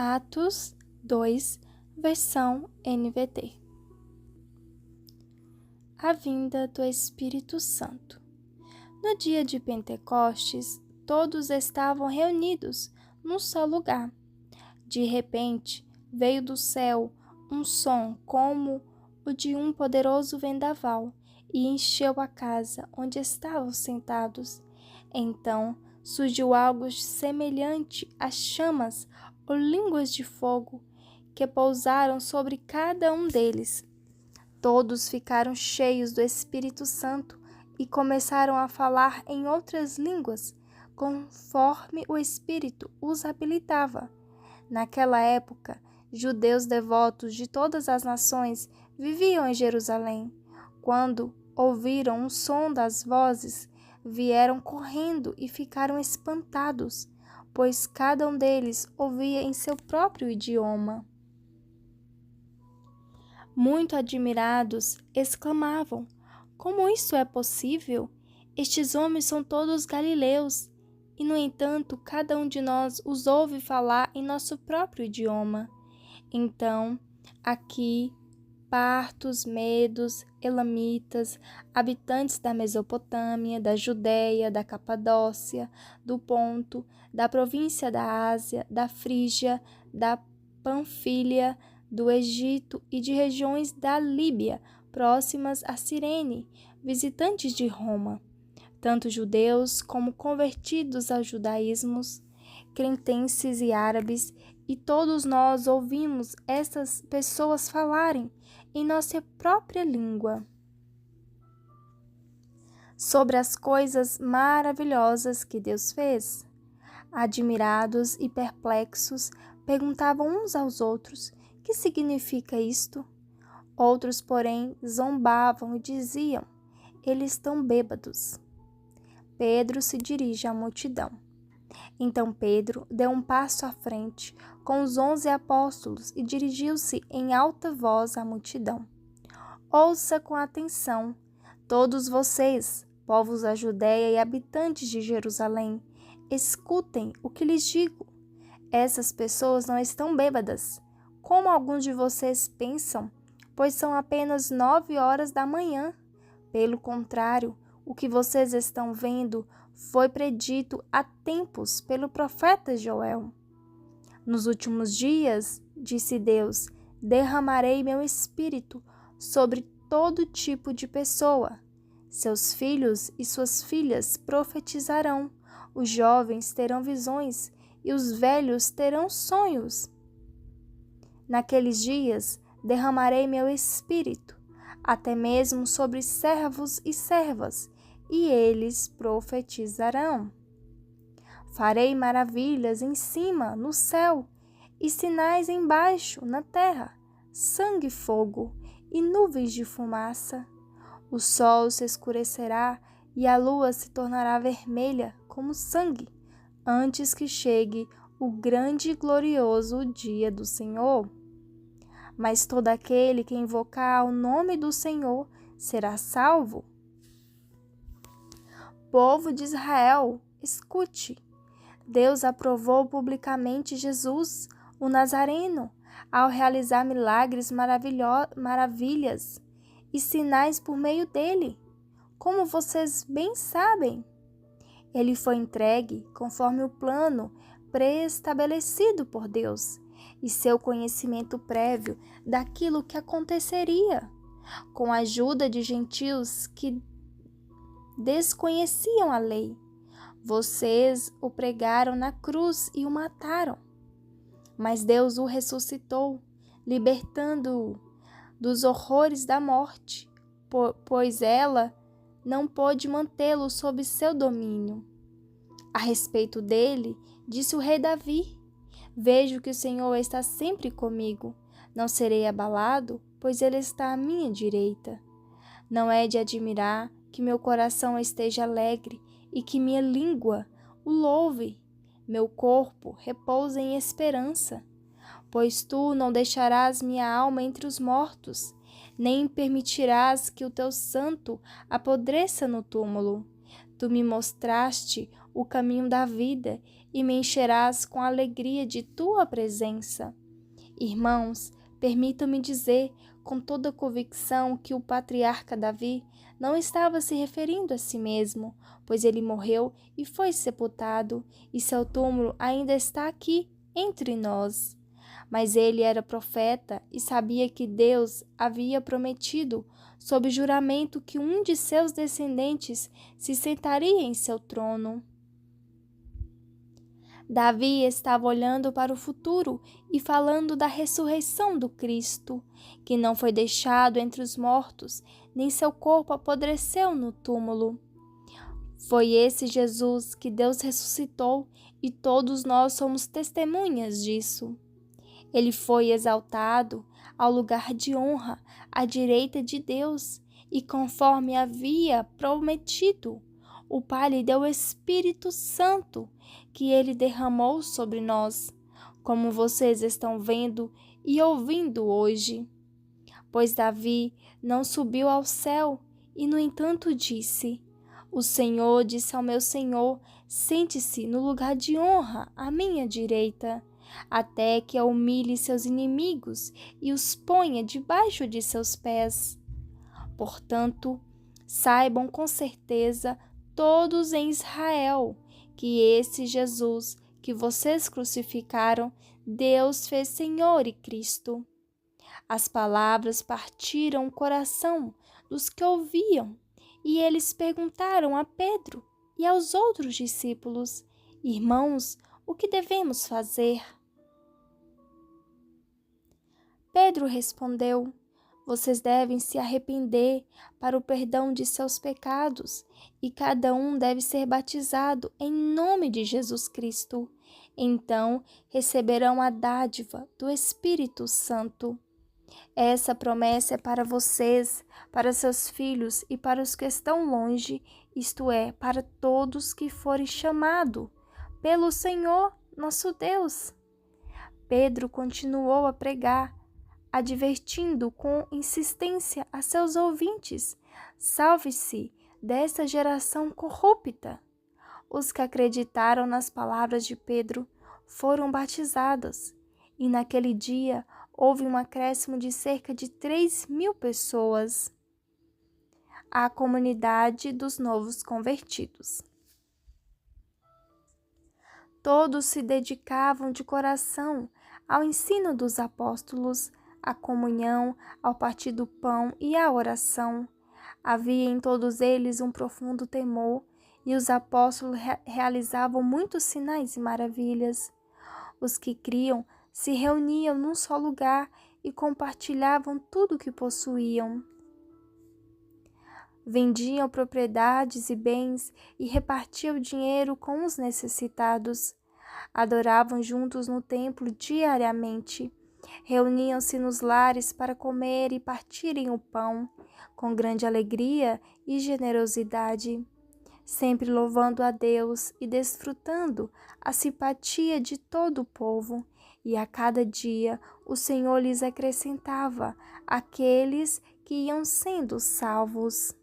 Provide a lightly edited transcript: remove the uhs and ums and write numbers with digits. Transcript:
Atos 2, versão NVT. A vinda do Espírito Santo. No dia de Pentecostes, todos estavam reunidos num só lugar. De repente, veio do céu um som como o de um poderoso vendaval e encheu a casa onde estavam sentados. Então surgiu algo semelhante a chamas ou línguas de fogo que pousaram sobre cada um deles. Todos ficaram cheios do Espírito Santo e começaram a falar em outras línguas, conforme o Espírito os habilitava. Naquela época, judeus devotos de todas as nações viviam em Jerusalém. Quando ouviram o som das vozes, vieram correndo e ficaram espantados, pois cada um deles ouvia em seu próprio idioma. Muito admirados, exclamavam: "Como isso é possível? Estes homens são todos galileus, e no entanto cada um de nós os ouve falar em nosso próprio idioma." Então, aqui, partos, medos, elamitas, habitantes da Mesopotâmia, da Judéia, da Capadócia, do Ponto, da província da Ásia, da Frígia, da Panfília, do Egito e de regiões da Líbia, próximas a Cirene, visitantes de Roma, tanto judeus como convertidos ao judaísmo, cretenses e árabes, e todos nós ouvimos essas pessoas falarem em nossa própria língua sobre as coisas maravilhosas que Deus fez. Admirados e perplexos, perguntavam uns aos outros: "Que significa isto?" Outros, porém, zombavam e diziam: "Eles estão bêbados." Pedro se dirige à multidão. Então Pedro deu um passo à frente com os 11 apóstolos e dirigiu-se em alta voz à multidão. "Ouça com atenção, todos vocês, povos da Judéia e habitantes de Jerusalém, escutem o que lhes digo. Essas pessoas não estão bêbadas, como alguns de vocês pensam, pois são apenas 9 horas da manhã. Pelo contrário, o que vocês estão vendo foi predito há tempos pelo profeta Joel. Nos últimos dias, disse Deus, derramarei meu espírito sobre todo tipo de pessoa. Seus filhos e suas filhas profetizarão, os jovens terão visões e os velhos terão sonhos. Naqueles dias, derramarei meu espírito, até mesmo sobre servos e servas, e eles profetizarão. Farei maravilhas em cima, no céu, e sinais embaixo, na terra, sangue e fogo, e nuvens de fumaça. O sol se escurecerá e a lua se tornará vermelha como sangue, antes que chegue o grande e glorioso dia do Senhor. Mas todo aquele que invocar o nome do Senhor será salvo. Povo de Israel, escute. Deus aprovou publicamente Jesus, o Nazareno, ao realizar milagres maravilhas e sinais por meio dele. Como vocês bem sabem, ele foi entregue conforme o plano pré-estabelecido por Deus e seu conhecimento prévio daquilo que aconteceria, com a ajuda de gentios que desconheciam a lei. Vocês o pregaram na cruz e o mataram. Mas Deus o ressuscitou, libertando-o dos horrores da morte, pois ela não pôde mantê-lo sob seu domínio. A respeito dele, disse o rei Davi: "Vejo que o Senhor está sempre comigo. Não serei abalado, pois ele está à minha direita." Não é de admirar que meu coração esteja alegre e que minha língua o louve. Meu corpo repousa em esperança, pois tu não deixarás minha alma entre os mortos, nem permitirás que o teu santo apodreça no túmulo. Tu me mostraste o caminho da vida e me encherás com a alegria de tua presença. Irmãos, permitam-me dizer com toda convicção que o patriarca Davi não estava se referindo a si mesmo, pois ele morreu e foi sepultado, e seu túmulo ainda está aqui entre nós. Mas ele era profeta e sabia que Deus havia prometido, sob juramento, que um de seus descendentes se sentaria em seu trono. Davi estava olhando para o futuro e falando da ressurreição do Cristo, que não foi deixado entre os mortos, nem seu corpo apodreceu no túmulo. Foi esse Jesus que Deus ressuscitou e todos nós somos testemunhas disso. Ele foi exaltado ao lugar de honra à direita de Deus e, conforme havia prometido, o Pai lhe deu o Espírito Santo que ele derramou sobre nós, como vocês estão vendo e ouvindo hoje. Pois Davi não subiu ao céu e, no entanto, disse: O Senhor disse ao meu Senhor: Sente-se no lugar de honra à minha direita, até que eu humilhe seus inimigos e os ponha debaixo de seus pés. Portanto, saibam com certeza todos em Israel que esse Jesus que vocês crucificaram, Deus fez Senhor e Cristo. As palavras partiram o coração dos que ouviam, e eles perguntaram a Pedro e aos outros discípulos: Irmãos, o que devemos fazer? Pedro respondeu: Vocês devem se arrepender para o perdão de seus pecados, e cada um deve ser batizado em nome de Jesus Cristo. Então receberão a dádiva do Espírito Santo. Essa promessa é para vocês, para seus filhos e para os que estão longe, isto é, para todos que forem chamados pelo Senhor nosso Deus. Pedro continuou a pregar, advertindo com insistência a seus ouvintes: salve-se dessa geração corrupta. Os que acreditaram nas palavras de Pedro foram batizados, e naquele dia houve um acréscimo de cerca de 3.000 pessoas à comunidade dos novos convertidos. Todos se dedicavam de coração ao ensino dos apóstolos, à comunhão, ao partir do pão e à oração. Havia em todos eles um profundo temor, e os apóstolos realizavam muitos sinais e maravilhas. Os que criam se reuniam num só lugar e compartilhavam tudo o que possuíam. Vendiam propriedades e bens e repartiam o dinheiro com os necessitados. Adoravam juntos no templo diariamente. Reuniam-se nos lares para comer e partirem o pão, com grande alegria e generosidade, sempre louvando a Deus e desfrutando a simpatia de todo o povo. E a cada dia o Senhor lhes acrescentava aqueles que iam sendo salvos.